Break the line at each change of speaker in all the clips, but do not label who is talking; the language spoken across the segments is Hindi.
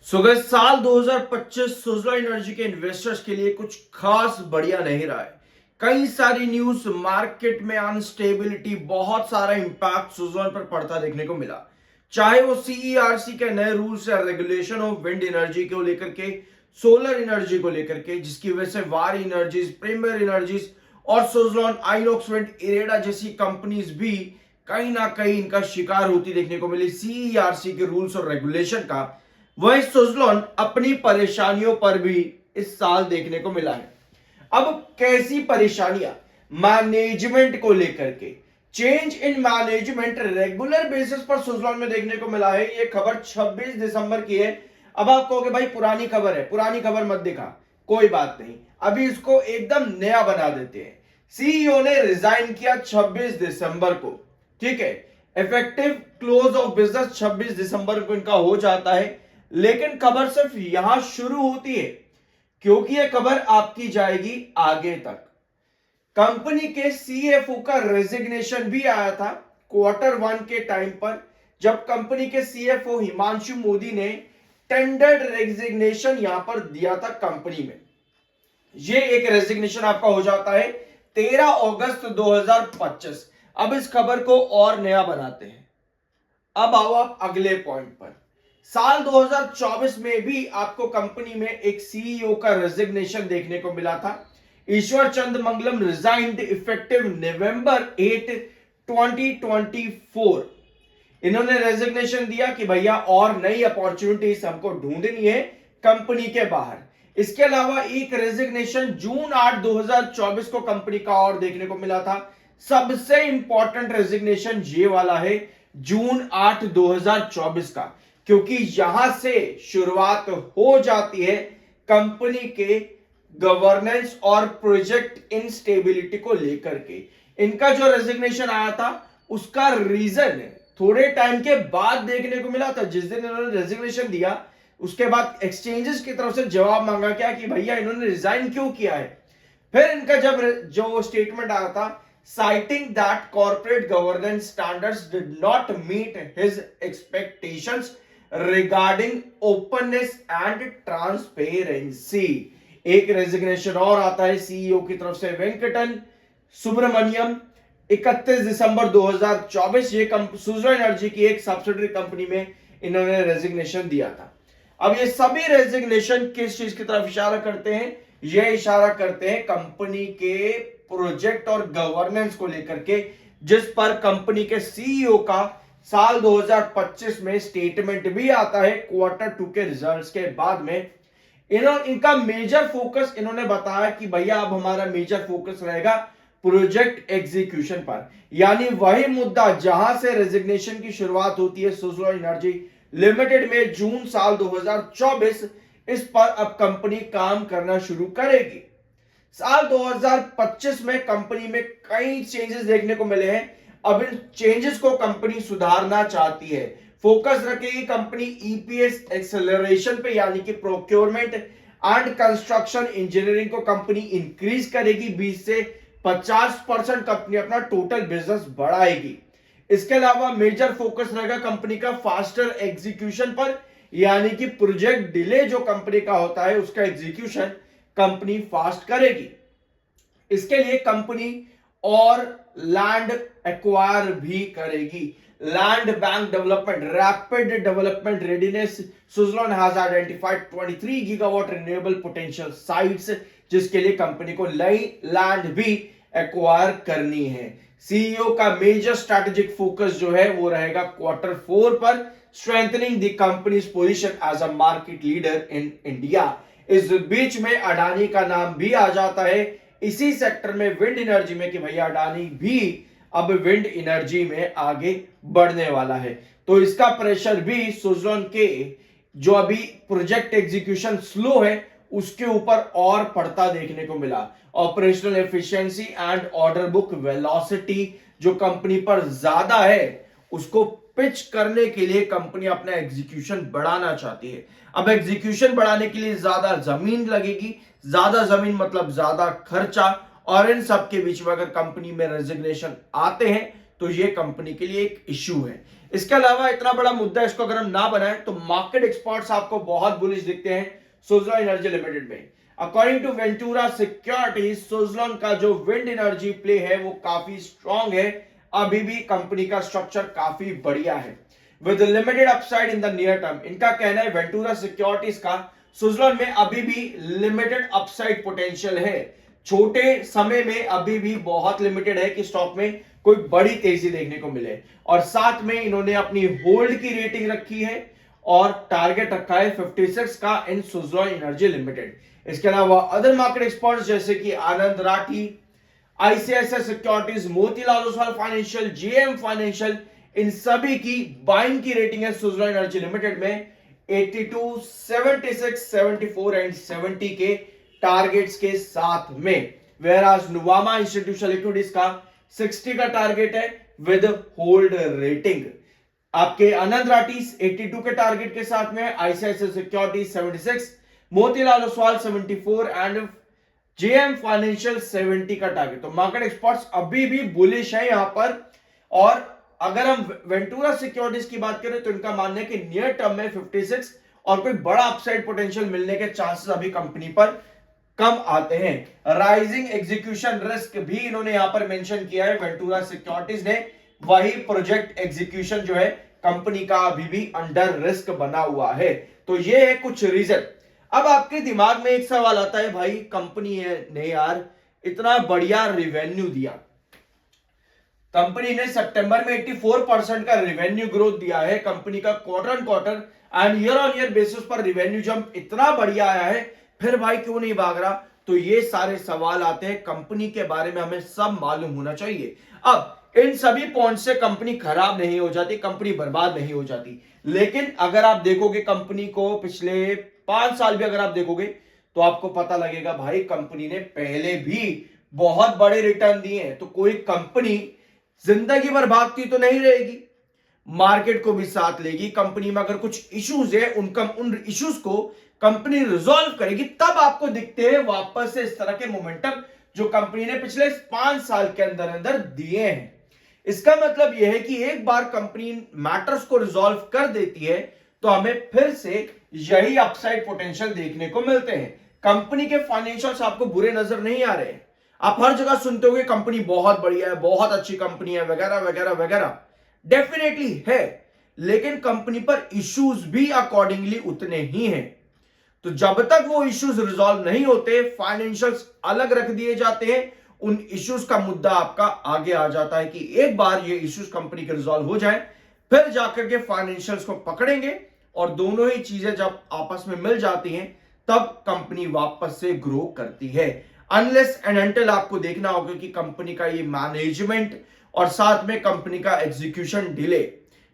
सो गाइस, साल 2025 सुज़लोन एनर्जी के इन्वेस्टर्स के लिए कुछ खास बढ़िया नहीं रहा है। कई सारी न्यूज, मार्केट में अनस्टेबिलिटी, बहुत सारा इंपैक्ट सुज़लोन पर पड़ता देखने को मिला। चाहे वो सीईआरसी के नए रूल्स या रेगुलेशन हो विंड एनर्जी को लेकर के, सोलर एनर्जी को लेकर के, जिसकी वजह से वारी एनर्जीज, प्रीमियर एनर्जीज और सुज़लोन, आइनॉक्स विंड, इरेडा जैसी कंपनीज भी कहीं ना कहीं इनका शिकार होती देखने को मिली सीईआरसी के रूल्स और रेगुलेशन का। वही सुज़लोन अपनी परेशानियों पर भी इस साल देखने को मिला है। अब कैसी परेशानियां? मैनेजमेंट को लेकर के change in management regular basis पर सुज़लोन में देखने को मिला है। ये खबर 26 दिसंबर की है। अब आप कहोगे भाई पुरानी खबर है, पुरानी खबर मत दिखा। कोई बात नहीं, अभी इसको एकदम नया बना देते हैं। सीईओ ने रिजाइन किया 26 दिसंबर को, ठीक है। इफेक्टिव क्लोज ऑफ बिजनेस 26 दिसंबर को इनका हो जाता है। लेकिन खबर सिर्फ यहां शुरू होती है, क्योंकि यह खबर आपकी जाएगी आगे तक। कंपनी के सीएफओ का रेजिग्नेशन भी आया था Q1 के टाइम पर, जब कंपनी के सीएफओ हिमांशु मोदी ने टेंडर्ड रेजिग्नेशन यहां पर दिया था कंपनी में। यह एक रेजिग्नेशन आपका हो जाता है 13 अगस्त 2025। अब इस खबर को और नया बनाते हैं। अब आओ आप अगले पॉइंट पर। साल 2024 में भी आपको कंपनी में एक सीईओ का रेजिग्नेशन देखने को मिला था। ईश्वर चंद मंगलम रिजाइंड इफेक्टिव नवंबर 8, 2024। इन्होंने रेजिग्नेशन दिया कि भैया और नई अपॉर्चुनिटीज हमको ढूंढनी है कंपनी के बाहर। इसके अलावा एक रेजिग्नेशन जून 8, 2024 को कंपनी का और देखने को मिला था। सबसे इंपॉर्टेंट रेजिग्नेशन ये वाला है, जून 8, 2024 का, क्योंकि यहां से शुरुआत हो जाती है कंपनी के गवर्नेंस और प्रोजेक्ट इंस्टेबिलिटी को लेकर के। इनका जो रेजिग्नेशन आया था उसका रीजन थोड़े टाइम के बाद देखने को मिला था। जिस दिन इन्होंने रेजिग्नेशन दिया उसके बाद एक्सचेंजेस की तरफ से जवाब मांगा क्या कि भैया इन्होंने रिजाइन क्यों किया है। फिर इनका जब जो स्टेटमेंट आया था, citing that corporate governance standards did not meet his expectations regarding openness and transparency। एक रेजिग्नेशन और आता है सीईओ की तरफ से, वेंकटन सुब्रमण्यम, 31 दिसंबर 2024। ये सुज़लोन एनर्जी की एक सब्सिडरी कंपनी में इन्होंने रेजिग्नेशन दिया था। अब ये सभी रेजिग्नेशन किस चीज की तरफ इशारा करते हैं? ये इशारा करते हैं कंपनी के प्रोजेक्ट और गवर्नेंस को लेकर के, जिस पर कंपनी के सीईओ का साल 2025 में स्टेटमेंट भी आता है Q2 के रिजल्ट्स के बाद में। इनका मेजर फोकस इन्होंने बताया कि भैया अब हमारा मेजर फोकस रहेगा प्रोजेक्ट एग्जीक्यूशन पर, यानी वही मुद्दा जहां से रेजिग्नेशन की शुरुआत होती है सुज़लोन एनर्जी लिमिटेड में जून साल 2024, इस पर अब कंपनी काम करना शुरू करेगी। साल 2025 में कंपनी में कई चेंजेस देखने को मिले हैं। अब इन चेंजेस को कंपनी सुधारना चाहती है। फोकस रखेगी कंपनी ईपीएस एक्सेलरेशन पे, यानी कि प्रोक्योरमेंट एंड कंस्ट्रक्शन इंजीनियरिंग को कंपनी इंक्रीज करेगी। 20 से 50% कंपनी अपना टोटल बिजनेस बढ़ाएगी। इसके अलावा मेजर फोकस रहेगा कंपनी का फास्टर एग्जीक्यूशन पर, यानी कि प्रोजेक्ट डिले जो कंपनी का होता है उसका एग्जीक्यूशन कंपनी फास्ट करेगी। इसके लिए कंपनी और लैंड एक्वायर भी करेगी। Land bank development, rapid development readiness. Suzlon has identified 23 gigawatt renewable potential sites, जिसके लिए कंपनी को नई लैंड भी एक्वायर करनी है। सीईओ का मेजर स्ट्रैटेजिक फोकस जो है वो रहेगा Q4 पर, strengthening the company's position as a market leader in India. इस बीच में अडानी का नाम भी आ जाता है इसी सेक्टर में, विंड एनर्जी में, कि भैया अडानी भी अब विंड एनर्जी में आगे बढ़ने वाला है। तो इसका प्रेशर भी सुज़लोन के जो अभी प्रोजेक्ट एग्जीक्यूशन स्लो है उसके ऊपर और पड़ता देखने को मिला। Operational efficiency and order book velocity जो कंपनी पर ज्यादा है उसको पिच करने के लिए कंपनी अपना एग्जीक्यूशन बढ़ाना चाहती है। अब एग्जीक्यूशन बढ़ाने के लिए ज्यादा जमीन लगेगी, ज्यादा जमीन मतलब ज्यादा खर्चा, और इन सब के बीच में अगर कंपनी में रेजिग्नेशन आते हैं तो ये कंपनी के लिए एक इश्यू है। इसके अलावा इतना बड़ा मुद्दा इसको अगर हम ना बनाए तो मार्केट एक्सपर्ट्स आपको बहुत बुलिश दिखते हैं सुजलॉन एनर्जी लिमिटेड में। अकॉर्डिंग टू वेंटूरा सिक्योरिटीज, सुजलॉन का जो विंड एनर्जी प्ले है वो काफी स्ट्रॉन्ग है। अभी भी कंपनी का स्ट्रक्चर काफी बढ़िया है with limited upside in the near term. इनका कहना है वेंटूरा सिक्योरिटीज का सुजलॉन में अभी भी लिमिटेड अपसाइड पोटेंशियल है। छोटे समय में अभी भी बहुत लिमिटेड है कि स्टॉक में कोई बड़ी तेजी देखने को मिले। और साथ में इन्होंने अपनी होल्ड की रेटिंग रखी है और टारगेट रखा है 56 का इन सुजलॉन एनर्जी लिमिटेड। इसके अलावा अदर मार्केट एक्सपर्ट्स जैसे कि Anand Rathi, ICICI Securities, Motilal Oswal Financial, JM Financial, इन सभी की बाइंग की रेटिंग है सुजलॉन एनर्जी लिमिटेड में 82, 76, 74 एंड 70 के टारगेट्स के साथ में। वेयरएज नुवामा इंस्टीट्यूशनल इक्विटीज का 60 का टारगेट है विद होल्ड रेटिंग। आपके आनंद राठी 82 के टारगेट के साथ में, ICICI securities 76, Motilal Oswal 74 and JM financial 70 का टारगेट। तो मार्केट एक्सपर्ट्स अभी भी बुलिश है यहां पर। और अगर हम वेंटूरा सिक्योरिटीज की बात करें तो इनका मानना है कि नियर टर्म में 56 और कोई बड़ा अपसाइड पोटेंशियल मिलने के चांसेस अभी कंपनी पर कम आते हैं। राइजिंग एग्जीक्यूशन रिस्क भी इन्होंने यहां पर मेंशन किया है वेंटूरा सिक्योरिटीज ने। वही प्रोजेक्ट एग्जीक्यूशन जो है कंपनी का अभी भी अंडर रिस्क बना हुआ है। तो ये है कुछ रीजन। अब आपके दिमाग में एक सवाल आता है, भाई कंपनी ने यार इतना बढ़िया रिवेन्यू दिया, कंपनी ने सितंबर में 84% का रिवेन्यू ग्रोथ दिया है। कंपनी का quarter on quarter and year on year basis पर रिवेन्यू जंप इतना बढ़िया आया है, फिर भाई क्यों नहीं भाग रहा? तो ये सारे सवाल आते हैं। कंपनी के बारे में हमें सब मालूम होना चाहिए। अब इन सभी पॉइंट से कंपनी खराब नहीं हो जाती, कंपनी बर्बाद नहीं हो जाती। लेकिन अगर आप देखोगे कंपनी को पिछले 5 साल भी अगर आप देखोगे तो आपको पता लगेगा भाई कंपनी ने पहले भी बहुत बड़े रिटर्न दिए हैं। तो कोई कंपनी जिंदगी भर भागती तो नहीं रहेगी, मार्केट को भी साथ लेगी। कंपनी में अगर कुछ इश्यूज है उन इश्यूज को कंपनी रिजॉल्व करेगी, तब आपको दिखते हैं वापस से इस तरह के मोमेंटम जो कंपनी ने पिछले 5 साल के अंदर अंदर दिए हैं। इसका मतलब यह है कि एक बार कंपनी मैटर्स को रिजॉल्व कर देती है तो हमें फिर से यही अपसाइड पोटेंशियल देखने को मिलते हैं। कंपनी के फाइनेंशियल्स आपको बुरे नजर नहीं आ रहे हैं। आप हर जगह सुनते होंगे कंपनी बहुत बढ़िया है, बहुत अच्छी कंपनी है, वगैरह वगैरह वगैरह। डेफिनेटली है, लेकिन कंपनी पर इश्यूज भी अकॉर्डिंगली उतने ही हैं। तो जब तक वो इश्यूज रिजॉल्व नहीं होते, फाइनेंशियल्स अलग रख दिए जाते हैं, उन इश्यूज का मुद्दा आपका आगे आ जाता है कि एक बार ये इश्यूज कंपनी के रिजॉल्व हो जाए, फिर जाकर के फाइनेंशियल्स को पकड़ेंगे और दोनों ही चीजें जब आपस में मिल जाती हैं तब कंपनी वापस से ग्रो करती है। अनलेस एंड अनटिल आपको देखना होगा कि कंपनी का ये मैनेजमेंट और साथ में कंपनी का एग्जीक्यूशन डिले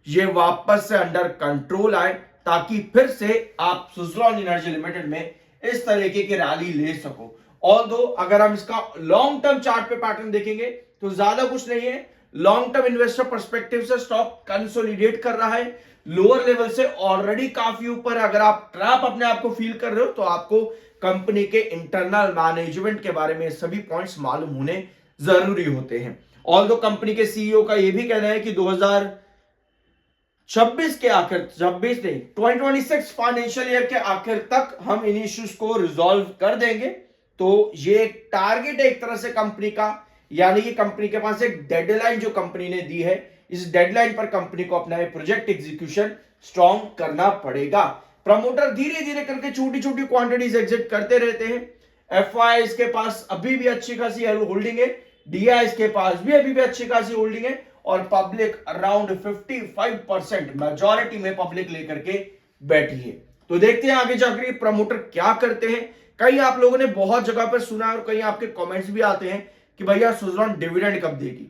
ये वापस से अंडर कंट्रोल आए, ताकि फिर से आप सुजलॉन एनर्जी लिमिटेड में इस तरीके की रैली ले सको। ऑल्दो अगर हम इसका लॉन्ग टर्म चार्ट पे पैटर्न देखेंगे तो ज्यादा कुछ नहीं है। लॉन्ग टर्म इन्वेस्टर पर्सपेक्टिव से स्टॉक कंसोलिडेट कर रहा है, लोअर लेवल से ऑलरेडी काफी ऊपर है। अगर आप ट्रैप अपने आप को फील कर रहे हो तो आपको कंपनी के इंटरनल मैनेजमेंट के बारे में सभी पॉइंट्स मालूम होने जरूरी होते हैं। ऑल्दो कंपनी के सीईओ का यह भी कहना है कि 2026 के आखिर 2026 फाइनेंशियल ईयर के आखिर तक हम इन इश्यूज को रिजॉल्व कर देंगे। तो ये एक टारगेट है एक तरह से कंपनी का, यानी कि कंपनी के पास एक डेडलाइन जो कंपनी ने दी है, इस डेडलाइन पर कंपनी को अपना प्रोजेक्ट एग्जीक्यूशन स्ट्रॉन्ग करना पड़ेगा। प्रमोटर धीरे धीरे करके छोटी छोटी क्वांटिटीज एग्जिट करते रहते हैं। एफआई के पास अभी भी अच्छी खासी होल्डिंग है, डीआई के पास भी अभी भी अच्छी खासी होल्डिंग है, और पब्लिक अराउंड 55% मेजॉरिटी में पब्लिक लेकर के बैठी है। तो देखते हैं आगे जाकर प्रमोटर क्या करते हैं। कई आप लोगों ने बहुत जगह पर सुना है और कई आपके कमेंट्स भी आते हैं कि भैया सुजलॉन डिविडेंड कब देगी।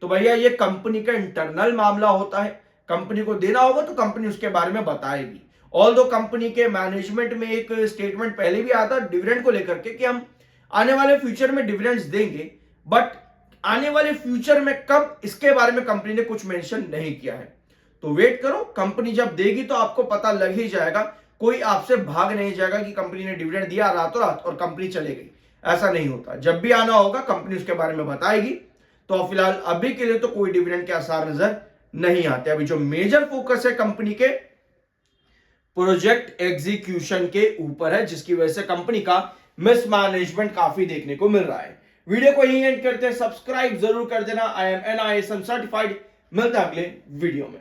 तो भैया ये कंपनी का इंटरनल मामला होता है, कंपनी को देना होगा तो कंपनी उसके बारे में बताएगी। ऑल्दो कंपनी के मैनेजमेंट में एक स्टेटमेंट पहले भी आता डिविडेंड को लेकर के कि हम आने वाले फ्यूचर में डिविडेंड्स देंगे, बट आने वाले फ्यूचर में कब, इसके बारे में कंपनी ने कुछ मेंशन नहीं किया है। तो वेट करो, कंपनी जब देगी तो आपको पता लग ही जाएगा। कोई आपसे भाग नहीं जाएगा कि कंपनी ने डिविडेंड दिया रातों रात और कंपनी चले गई, ऐसा नहीं होता। जब भी आना होगा कंपनी उसके बारे में बताएगी। तो फिलहाल अभी के लिए तो कोई डिविडेंड के आसार नजर नहीं आते। अभी जो मेजर फोकस है कंपनी के प्रोजेक्ट एग्जीक्यूशन के ऊपर है, जिसकी वजह से कंपनी का मिसमैनेजमेंट काफी देखने को मिल रहा है। वीडियो को यहीं एंड करते हैं, सब्सक्राइब जरूर कर देना। I am NISM certified. मिलते हैं अगले वीडियो में।